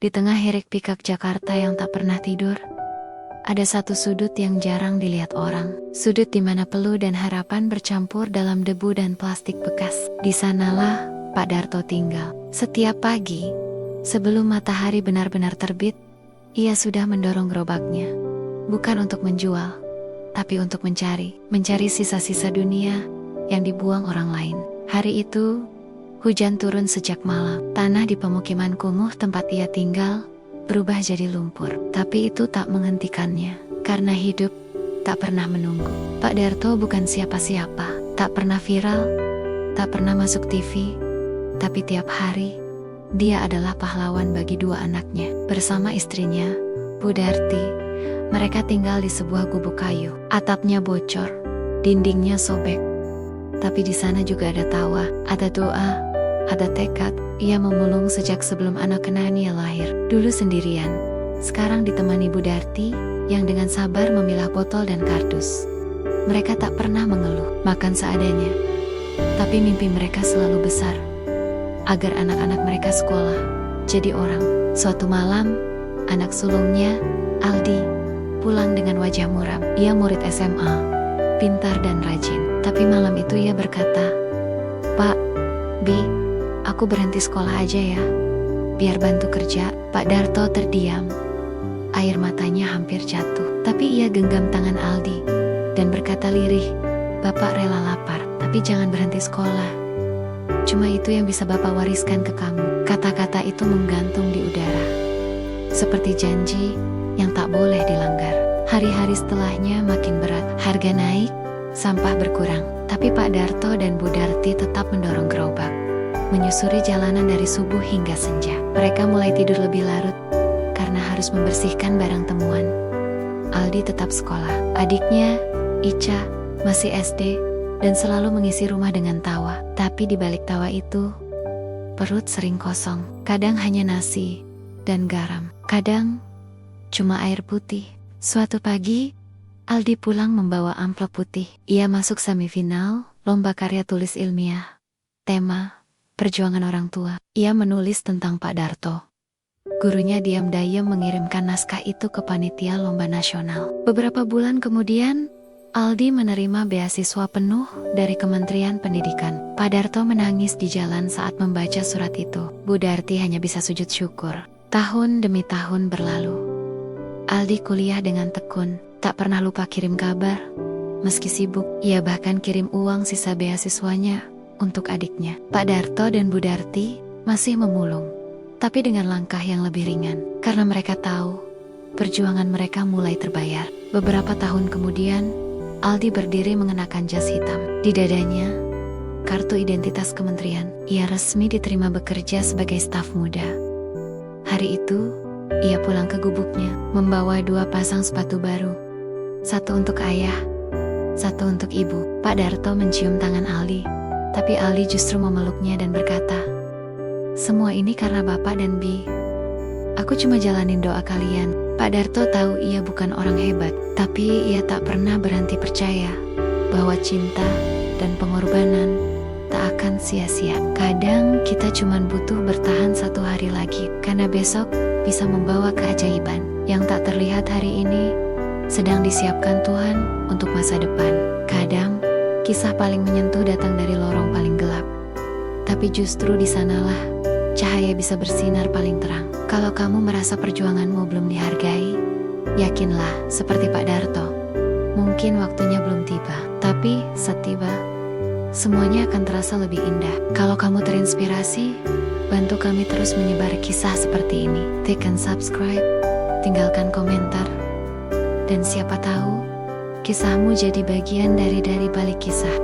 Di tengah hiruk-pikuk Jakarta yang tak pernah tidur, ada satu sudut yang jarang dilihat orang. Sudut di mana peluh dan harapan bercampur dalam debu dan plastik bekas. Di sanalah Pak Darto tinggal. Setiap pagi, sebelum matahari benar-benar terbit, ia sudah mendorong gerobaknya. Bukan untuk menjual, tapi untuk mencari sisa-sisa dunia yang dibuang orang lain. Hari itu, hujan turun sejak malam. Tanah di pemukiman kumuh tempat ia tinggal berubah jadi lumpur. Tapi itu tak menghentikannya, karena hidup tak pernah menunggu. Pak Darto bukan siapa-siapa, tak pernah viral, tak pernah masuk TV, tapi tiap hari, dia adalah pahlawan bagi dua anaknya. Bersama istrinya, Bu Darti, mereka tinggal di sebuah gubuk kayu. Atapnya bocor, dindingnya sobek. Tapi di sana juga ada tawa, ada doa, ada tekad. Ia memulung sejak sebelum anak Kenania lahir. Dulu sendirian, sekarang ditemani Bu Darti yang dengan sabar memilah botol dan kardus. Mereka tak pernah mengeluh, makan seadanya. Tapi mimpi mereka selalu besar, agar anak-anak mereka sekolah, jadi orang. Suatu malam, anak sulungnya, Aldi, pulang dengan wajah muram. Ia murid SMA, pintar dan rajin. Tapi malam itu ia berkata, "Pak, Bi, aku berhenti sekolah aja ya, biar bantu kerja." Pak Darto terdiam. Air matanya hampir jatuh. Tapi ia genggam tangan Aldi dan berkata lirih, "Bapak rela lapar, tapi jangan berhenti sekolah. Cuma itu yang bisa Bapak wariskan ke kamu." Kata-kata itu menggantung di udara, seperti janji yang tak boleh dilanggar. Hari-hari setelahnya makin berat. Harga naik, sampah berkurang. Tapi Pak Darto dan Bu Darti tetap mendorong gerobak, menyusuri jalanan dari subuh hingga senja. Mereka mulai tidur lebih larut karena harus membersihkan barang temuan. Aldi tetap sekolah. Adiknya, Ica, masih SD dan selalu mengisi rumah dengan tawa. Tapi di balik tawa itu, perut sering kosong. Kadang hanya nasi dan garam. Kadang cuma air putih. Suatu pagi, Aldi pulang membawa amplop putih. Ia masuk semifinal lomba karya tulis ilmiah. Tema, perjuangan orang tua. Ia menulis tentang Pak Darto. Gurunya diam-diam mengirimkan naskah itu ke panitia lomba nasional. Beberapa bulan kemudian, Aldi menerima beasiswa penuh dari Kementerian Pendidikan. Pak Darto menangis di jalan saat membaca surat itu. Bu Darti hanya bisa sujud syukur. Tahun demi tahun berlalu. Aldi kuliah dengan tekun, tak pernah lupa kirim kabar. Meski sibuk, ia bahkan kirim uang sisa beasiswanya untuk adiknya. Pak Darto dan Bu Darti masih memulung, tapi dengan langkah yang lebih ringan, karena mereka tahu perjuangan mereka mulai terbayar. Beberapa tahun kemudian, Aldi berdiri mengenakan jas hitam. Di dadanya, kartu identitas kementerian. Ia resmi diterima bekerja sebagai staf muda. Hari itu, ia pulang ke gubuknya, membawa 2 pasang sepatu baru. Satu untuk ayah, satu untuk ibu. Pak Darto mencium tangan Aldi, tapi Aldi justru memeluknya dan berkata, "Semua ini karena Bapak dan Bi. Aku cuma jalanin doa kalian." Pak Darto tahu ia bukan orang hebat, tapi ia tak pernah berhenti percaya bahwa cinta dan pengorbanan tak akan sia-sia. Kadang kita cuma butuh bertahan 1 hari lagi, karena besok bisa membawa keajaiban yang tak terlihat hari ini sedang disiapkan Tuhan untuk masa depan. Kadang, kisah paling menyentuh datang dari lorong paling gelap. Tapi justru di sanalah cahaya bisa bersinar paling terang. Kalau kamu merasa perjuanganmu belum dihargai, yakinlah seperti Pak Darto. Mungkin waktunya belum tiba, tapi setiba, semuanya akan terasa lebih indah. Kalau kamu terinspirasi, bantu kami terus menyebar kisah seperti ini. Tekan subscribe, tinggalkan komentar, dan siapa tahu kisahmu jadi bagian dari balik kisah.